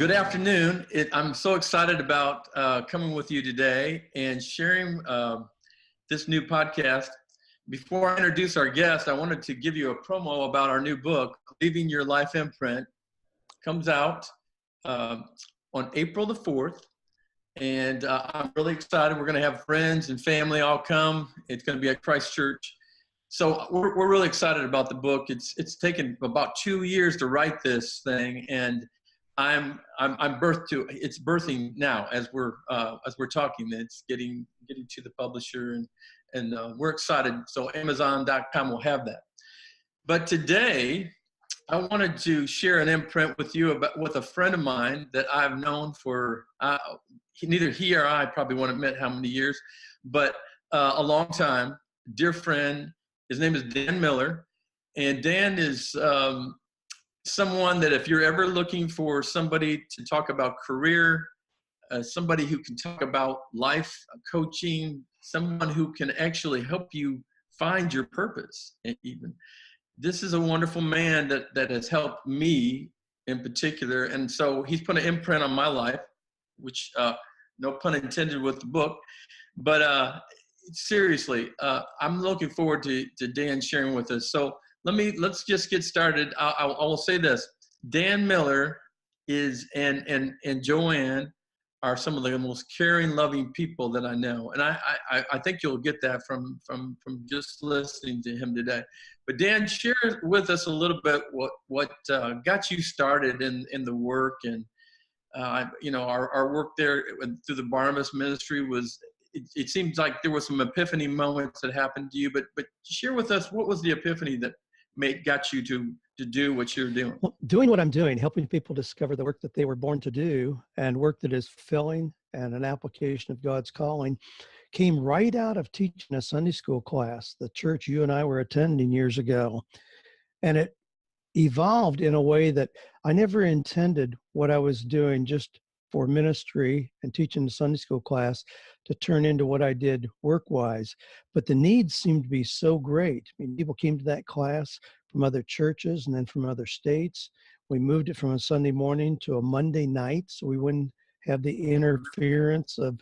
Good afternoon. I'm so excited about coming with you today and sharing this new podcast. Before I introduce our guest, I wanted to give you a promo about our new book, Leaving Your Life Imprint. Comes out on April the 4th. And I'm really excited. We're going to have friends and family all come. It's going to be at Christ Church. So we're really excited about the book. It's taken about 2 years to write this thing, and it's birthing now as we're talking. It's getting to the publisher, and we're excited. So Amazon.com will have that. But today, I wanted to share an imprint with you with a friend of mine that I've known for neither he or I probably won't admit how many years, but a long time. Dear friend. His name is Dan Miller, and Dan is someone that if you're ever looking for somebody to talk about career, somebody who can talk about life coaching, someone who can actually help you find your purpose, even. This is a wonderful man that has helped me in particular, and so he's put an imprint on my life, which no pun intended with the book, but seriously, I'm looking forward to Dan sharing with us. So let's just get started. I will say this: Dan Miller and Joanne are some of the most caring, loving people that I know, and I think you'll get that from just listening to him today. But Dan, share with us a little bit what got you started in the work, and our work there through the Barnabas ministry was. It seems like there were some epiphany moments that happened to you, but share with us, what was the epiphany that got you to do what you're doing? Well, doing what I'm doing, helping people discover the work that they were born to do and work that is fulfilling and an application of God's calling, came right out of teaching a Sunday school class, the church you and I were attending years ago. And it evolved in a way that I never intended what I was doing just for ministry and teaching the Sunday school class to turn into what I did work-wise. But the needs seemed to be so great. I mean, people came to that class from other churches and then from other states. We moved it from a Sunday morning to a Monday night, so we wouldn't have the interference of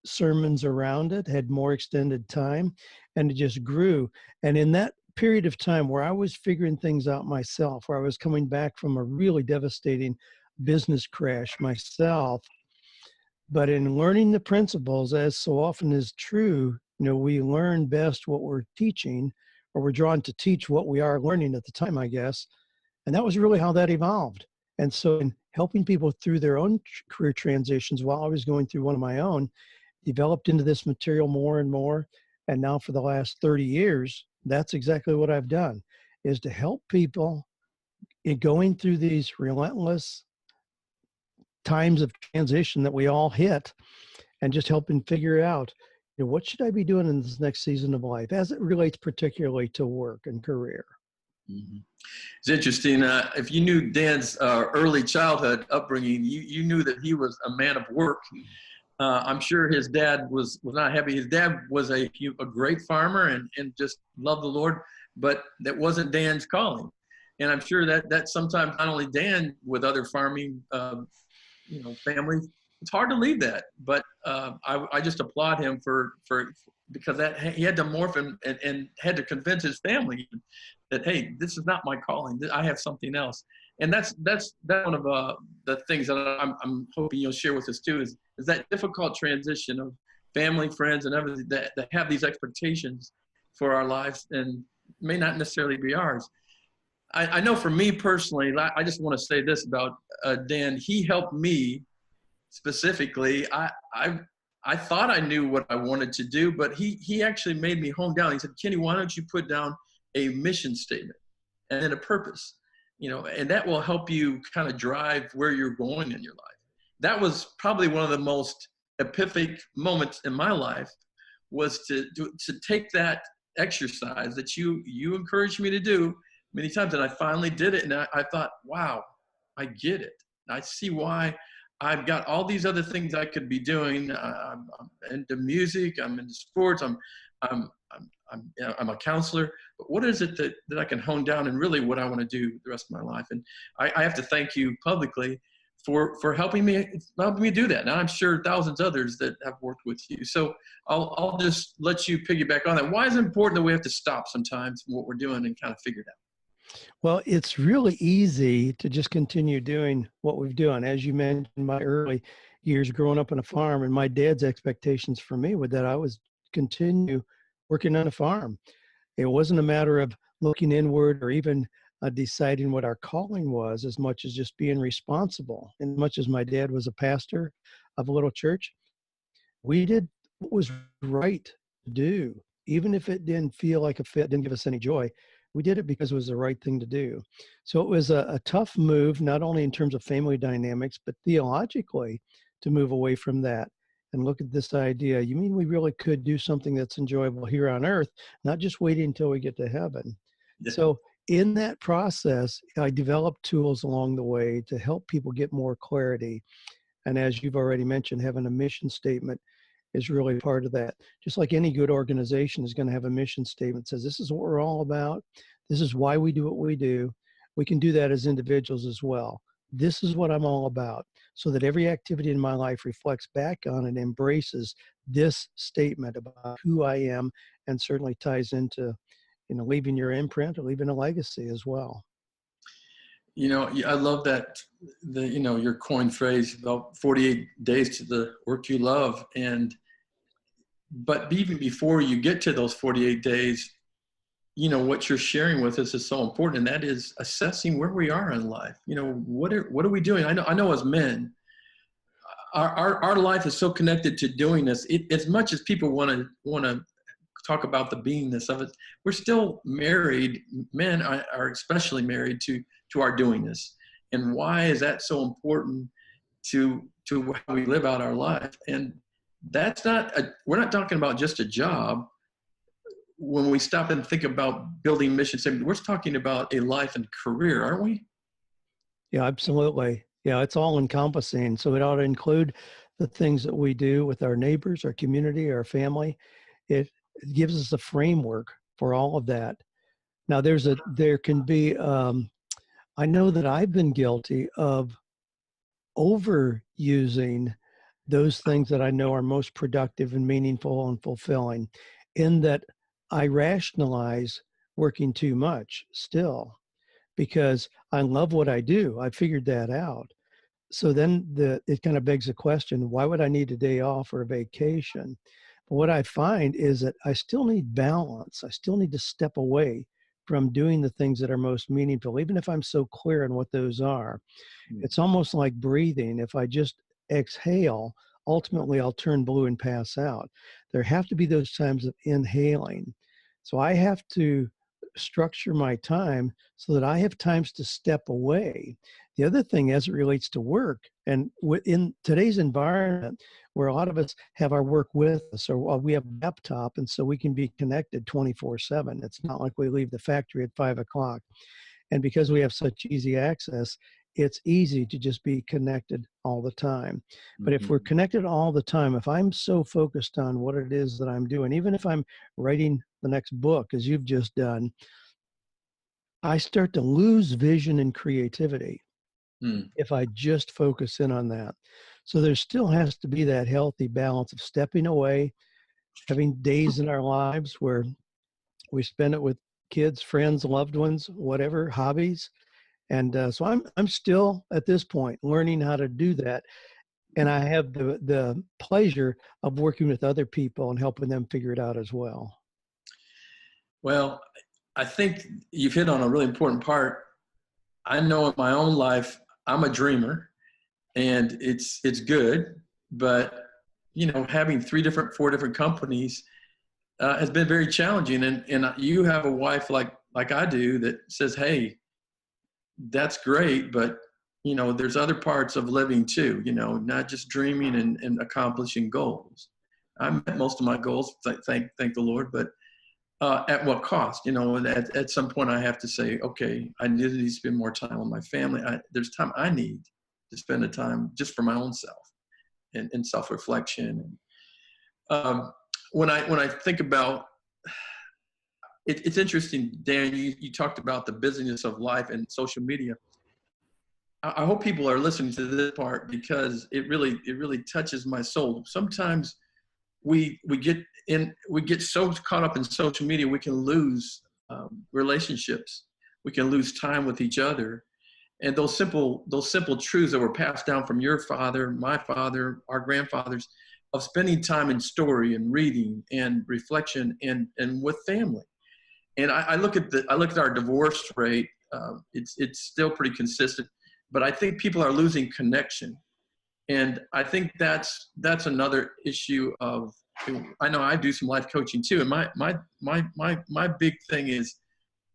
sermons around it, had more extended time, and it just grew. And in that period of time where I was figuring things out myself, where I was coming back from a really devastating business crash myself, but in learning the principles, as so often is true, we learn best what we're teaching, or we're drawn to teach what we are learning at the time, I guess. And that was really how that evolved. And so in helping people through their own career transitions while I was going through one of my own, developed into this material more and more. And now for the last 30 years, that's exactly what I've done, is to help people in going through these relentless times of transition that we all hit, and just helping figure out, what should I be doing in this next season of life as it relates particularly to work and career. Mm-hmm. It's interesting. If you knew Dan's early childhood upbringing, you knew that he was a man of work. I'm sure his dad was not happy. His dad was a great farmer and just loved the Lord, but that wasn't Dan's calling. And I'm sure that sometimes not only Dan with other farming families, it's hard to leave that, but I just applaud him for because he had to morph and had to convince his family that, hey, this is not my calling. I have something else. And that's one of the things that I'm hoping you'll share with us too, is that difficult transition of family, friends, and everything that have these expectations for our lives and may not necessarily be ours. I know for me personally, I just want to say this about Dan. He helped me specifically. I thought I knew what I wanted to do, but he actually made me hone down. He said, Kenny, why don't you put down a mission statement and then a purpose, and that will help you kind of drive where you're going in your life. That was probably one of the most epiphanic moments in my life, was to take that exercise that you encouraged me to do many times, and I finally did it, and I thought, wow, I get it. I see why I've got all these other things I could be doing. I'm into music, I'm into sports, I'm a counselor, but what is it that I can hone down and really what I want to do the rest of my life? And I have to thank you publicly for helping me do that. Now I'm sure thousands others that have worked with you. So I'll just let you piggyback on that. Why is it important that we have to stop sometimes from what we're doing and kind of figure it out? Well, it's really easy to just continue doing what we've done. As you mentioned, my early years growing up on a farm, and my dad's expectations for me were that I was continue working on a farm. It wasn't a matter of looking inward or even deciding what our calling was, as much as just being responsible. And much as my dad was a pastor of a little church, we did what was right to do, even if it didn't feel like a fit, didn't give us any joy. We did it because it was the right thing to do. So it was a tough move, not only in terms of family dynamics, but theologically, to move away from that and look at this idea. You mean we really could do something that's enjoyable here on earth, not just waiting until we get to heaven? Yeah. So in that process, I developed tools along the way to help people get more clarity. And as you've already mentioned, having a mission statement is really part of that. Just like any good organization is going to have a mission statement that says, this is what we're all about. This is why we do what we do. We can do that as individuals as well. This is what I'm all about, so that every activity in my life reflects back on and embraces this statement about who I am, and certainly ties into, leaving your imprint or leaving a legacy as well. I love that, your coined phrase about 48 days to the work you love. But even before you get to those 48 days, what you're sharing with us is so important. And that is assessing where we are in life. What are we doing? I know as men, our life is so connected to doing this. As much as people want to talk about the beingness of it, we're still married. Men are especially married to our doingness. And why is that so important to how we live out our life? And we're not talking about just a job. When we stop and think about building mission statement, we're talking about a life and career, aren't we? Yeah, absolutely. Yeah, it's all encompassing. So it ought to include the things that we do with our neighbors, our community, our family. It gives us a framework for all of that. Now, there can be, I know that I've been guilty of overusing those things that I know are most productive and meaningful and fulfilling, in that I rationalize working too much still, because I love what I do. I figured that out. So then it kind of begs the question, why would I need a day off or a vacation? But what I find is that I still need balance. I still need to step away from doing the things that are most meaningful, even if I'm so clear on what those are. It's almost like breathing. If I just exhale, ultimately I'll turn blue and pass out. There have to be those times of inhaling. So I have to structure my time so that I have times to step away. The other thing, as it relates to work, and in today's environment where a lot of us have our work with us, or we have a laptop, and so we can be connected 24/7. It's not like we leave the factory at 5 o'clock. And because we have such easy access, it's easy to just be connected all the time. But if we're connected all the time, if I'm so focused on what it is that I'm doing, even if I'm writing the next book, as you've just done, I start to lose vision and creativity if I just focus in on that. So there still has to be that healthy balance of stepping away, having days in our lives where we spend it with kids, friends, loved ones, whatever, hobbies. And so I'm still at this point learning how to do that. And I have the pleasure of working with other people and helping them figure it out as well. Well, I think you've hit on a really important part. I know in my own life, I'm a dreamer, and it's good, but having 4 different companies has been very challenging. And you have a wife like I do that says, hey, that's great, but there's other parts of living too, not just dreaming and accomplishing goals. I met most of my goals, thank the Lord, but at what cost? At some point I have to say, okay, I need to spend more time with my family. There's time I need to spend the time just for my own self and self-reflection. When I think about it's interesting, Dan, you talked about the busyness of life and social media. I hope people are listening to this part because it really touches my soul. Sometimes we get so caught up in social media, we can lose relationships. We can lose time with each other. And those simple truths that were passed down from your father, my father, our grandfathers, of spending time in story and reading and reflection and with family. And I look at our divorce rate. It's still pretty consistent, but I think people are losing connection. And I think that's another issue of, I know I do some life coaching too. And my big thing is,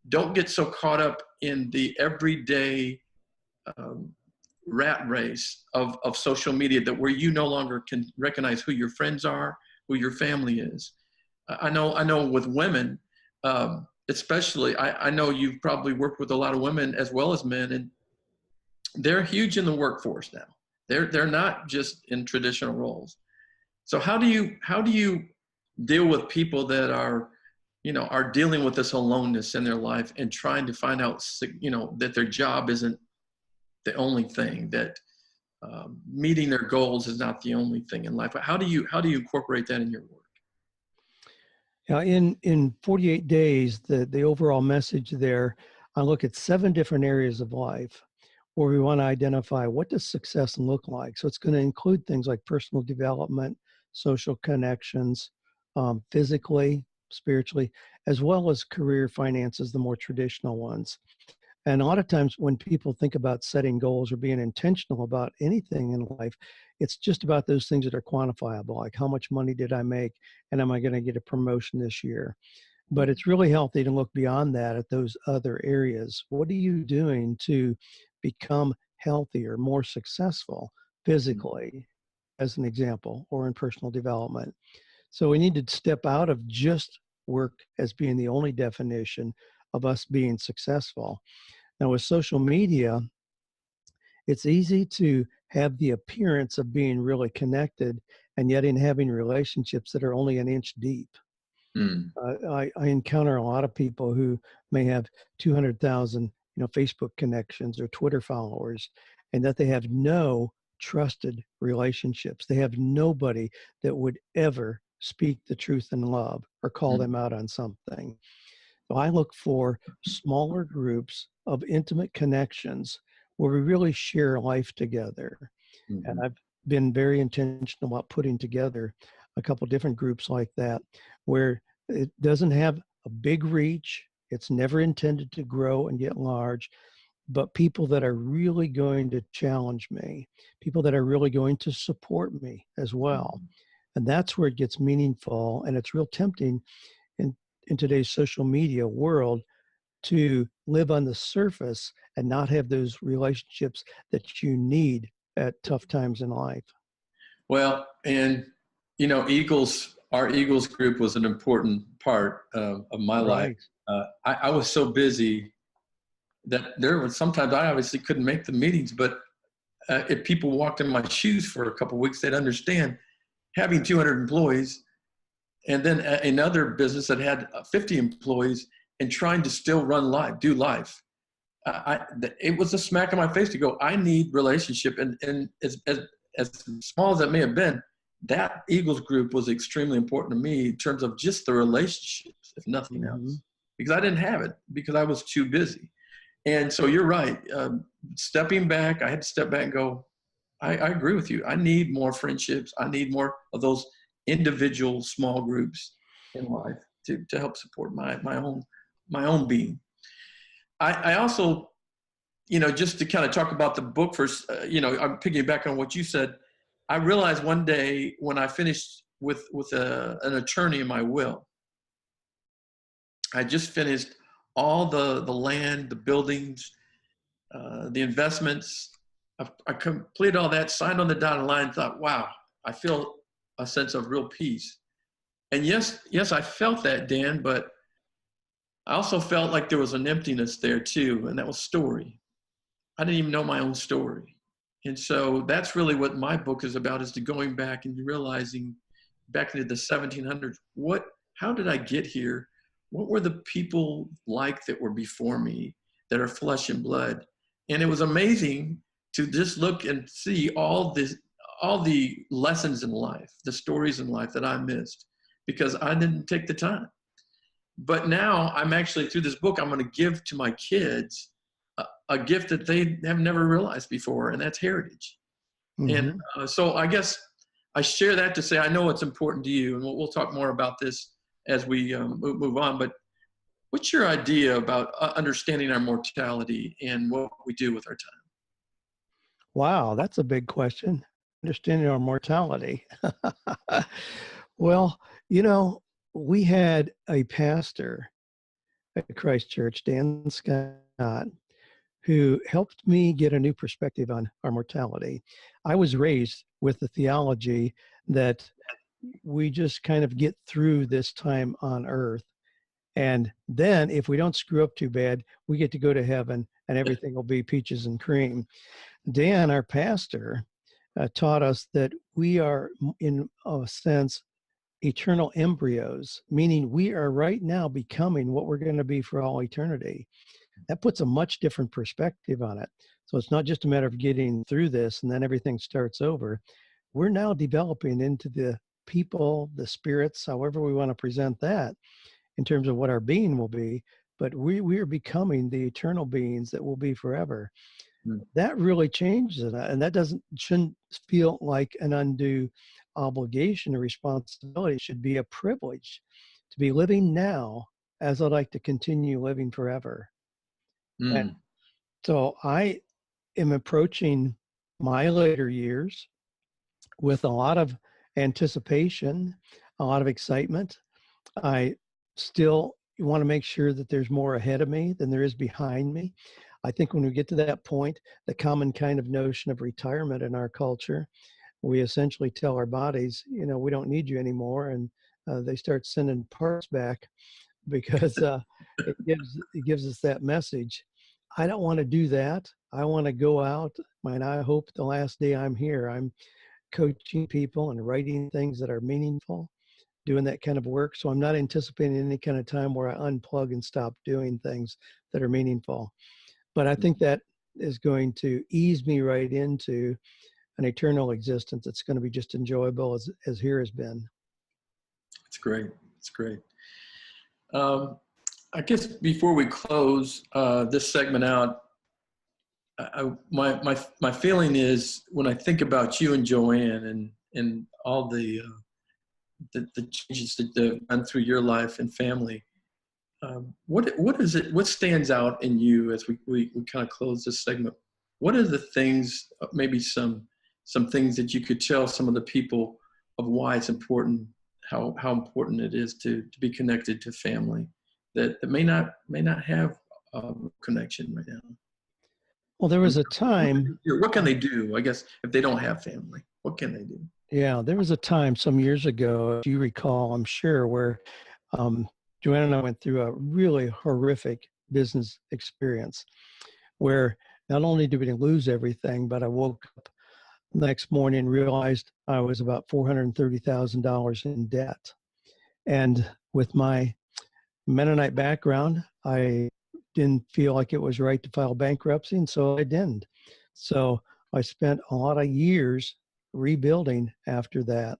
don't get so caught up in the everyday rat race of social media that where you no longer can recognize who your friends are, who your family is. I know with women, especially, I know you've probably worked with a lot of women as well as men, and they're huge in the workforce now. They're not just in traditional roles. So how do you deal with people that are dealing with this aloneness in their life and trying to find out, that their job isn't the only thing, that meeting their goals is not the only thing in life? How do you incorporate that in your work? Now, in 48 days, the overall message there, I look at 7 different areas of life where we want to identify what does success look like. So it's going to include things like personal development, social connections, physically, spiritually, as well as career, finances, the more traditional ones. And a lot of times when people think about setting goals or being intentional about anything in life, it's just about those things that are quantifiable, like how much money did I make and am I going to get a promotion this year? But it's really healthy to look beyond that at those other areas. What are you doing to become healthier, more successful physically, as an example, or in personal development? So we need to step out of just work as being the only definition of us being successful. Now, with social media, it's easy to have the appearance of being really connected and yet in having relationships that are only an inch deep. Mm. I encounter a lot of people who may have 200,000, Facebook connections or Twitter followers, and that they have no trusted relationships. They have nobody that would ever speak the truth in love or call them out on something. So I look for smaller groups of intimate connections where we really share life together. Mm-hmm. And I've been very intentional about putting together a couple different groups like that, where it doesn't have a big reach. It's never intended to grow and get large, but people that are really going to challenge me, people that are really going to support me as well. And that's where it gets meaningful. And it's real tempting in today's social media world to live on the surface and not have those relationships that you need at tough times in life. Well, and our Eagles group was an important part of my life. I was so busy that there was sometimes I obviously couldn't make the meetings, but if people walked in my shoes for a couple of weeks, they'd understand having 200 employees and then another business that had 50 employees and trying to still do life. It was a smack in my face to go, I need relationship. And as small as it may have been, that Eagles group was extremely important to me in terms of just the relationships, if nothing else, because I didn't have it because I was too busy. And so you're right. Stepping back, I had to step back and go, I agree with you. I need more friendships. I need more of those individual small groups in life to help support my own being. I also, just to kind of talk about the book first, I'm piggybacking on what you said. I realized one day when I finished with an attorney in my will, I just finished all the land, the buildings, the investments. I completed all that, signed on the dotted line, thought, wow, I feel a sense of real peace. And yes, I felt that, Dan, but I also felt like there was an emptiness there too, and that was story. I didn't even know my own story. And so that's really what my book is about, is to going back and realizing back into the 1700s, how did I get here? What were the people like that were before me that are flesh and blood? And it was amazing to just look and see all the lessons in life, the stories in life that I missed because I didn't take the time. But now I'm actually, through this book, I'm going to give to my kids a gift that they have never realized before, and that's heritage. And Mm-hmm. so I guess I share that to say I know it's important to you, and we'll talk more about this as we move on. But what's your idea about understanding our mortality and what we do with our time? Wow, that's a big question. Understanding our mortality. Well, you know, we had a pastor at Christ Church, Dan Scott, who helped me get a new perspective on our mortality. I was raised with the theology that we just kind of get through this time on earth. And then if we don't screw up too bad, we get to go to heaven and everything will be peaches and cream. Dan, our pastor, taught us that we are, in a sense, eternal embryos, meaning we are right now becoming what we're going to be for all eternity. That puts a much different perspective on it. So it's not just a matter of getting through this and then everything starts over. We're now developing into the people, the spirits, however we want to present that in terms of what our being will be. But we are becoming the eternal beings that will be forever. That really changes it. And that shouldn't feel like an undue obligation or responsibility. It should be a privilege to be living now as I'd like to continue living forever. And Mm. so I am approaching my later years with a lot of anticipation, a lot of excitement. I still want to make sure that there's more ahead of me than there is behind me. I think when we get to that point, the common kind of notion of retirement in our culture, we essentially tell our bodies, you know, we don't need you anymore. And they start sending parts back because it gives us that message. I don't want to do that. I want to go out, and I hope the last day I'm here, I'm coaching people and writing things that are meaningful, doing that kind of work. So I'm not anticipating any kind of time where I unplug and stop doing things that are meaningful. But I think that is going to ease me right into an eternal existence that's going to be just enjoyable as here has been. It's great. It's great. Um, I guess before we close this segment out, my feeling is when I think about you and Joanne and all the changes that have run through your life and family, what is it? What stands out in you as we kind of close this segment? What are the things? Maybe some things that you could tell some of the people of why it's important, how important it is to be connected to family that may not have a connection right now. Well, there was a time. What can they do? I guess if they don't have family, what can they do? Yeah, there was a time some years ago, if you recall, I'm sure, where Joanne and I went through a really horrific business experience where not only did we lose everything, but I woke up the next morning and realized I was about $430,000 in debt. And with my Mennonite background, I didn't feel like it was right to file bankruptcy, and so I didn't. So I spent a lot of years rebuilding after that.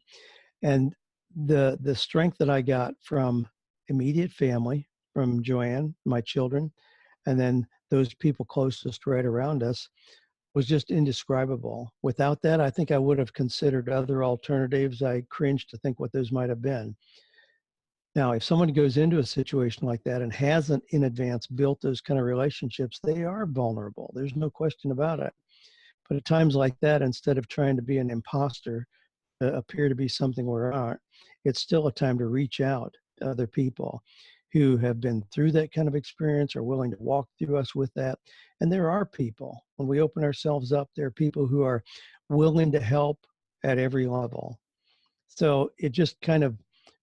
And the strength that I got from immediate family, from Joanne, my children, and then those people closest right around us was just indescribable. Without that, I think I would have considered other alternatives. I cringe to think what those might have been. Now, if someone goes into a situation like that and hasn't in advance built those kind of relationships, they are vulnerable. There's no question about it. But at times like that, instead of trying to be an imposter, appear to be something we aren't, it's still a time to reach out to other people who have been through that kind of experience, are willing to walk through us with that. And there are people, when we open ourselves up, there are people who are willing to help at every level. So it just kind of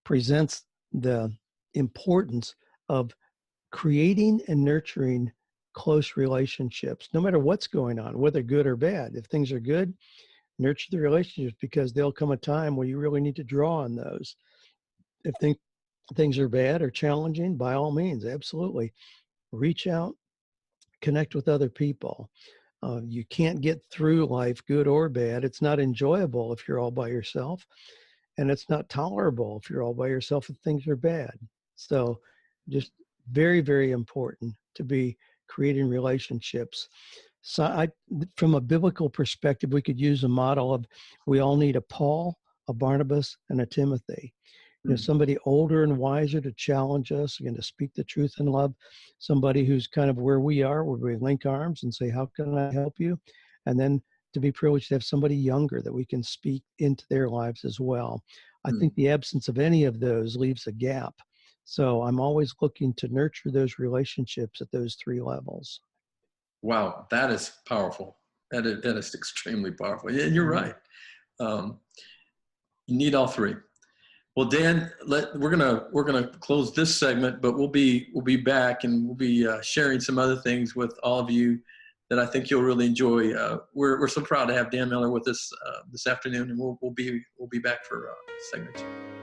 presents the importance of creating and nurturing close relationships, no matter what's going on, whether good or bad. If things are good, nurture the relationships because there'll come a time where you really need to draw on those. If things are bad or challenging, by all means, absolutely reach out, connect with other people. You can't get through life, good or bad. It's not enjoyable if you're all by yourself, and it's not tolerable if you're all by yourself and things are bad. So just very, very important to be creating relationships. So from a biblical perspective, we could use a model of we all need a Paul, a Barnabas, and a Timothy. Somebody older and wiser to challenge us, again, to speak the truth in love, somebody who's kind of where we are, where we link arms and say, how can I help you? And then to be privileged to have somebody younger that we can speak into their lives as well. I think the absence of any of those leaves a gap. So I'm always looking to nurture those relationships at those three levels. Wow, that is powerful. That is extremely powerful. Yeah, and you're right. You need all three. Well, Dan, we're gonna close this segment, but we'll be back, and we'll be sharing some other things with all of you that I think you'll really enjoy. We're so proud to have Dan Miller with us this afternoon, and we'll be back for segment 2.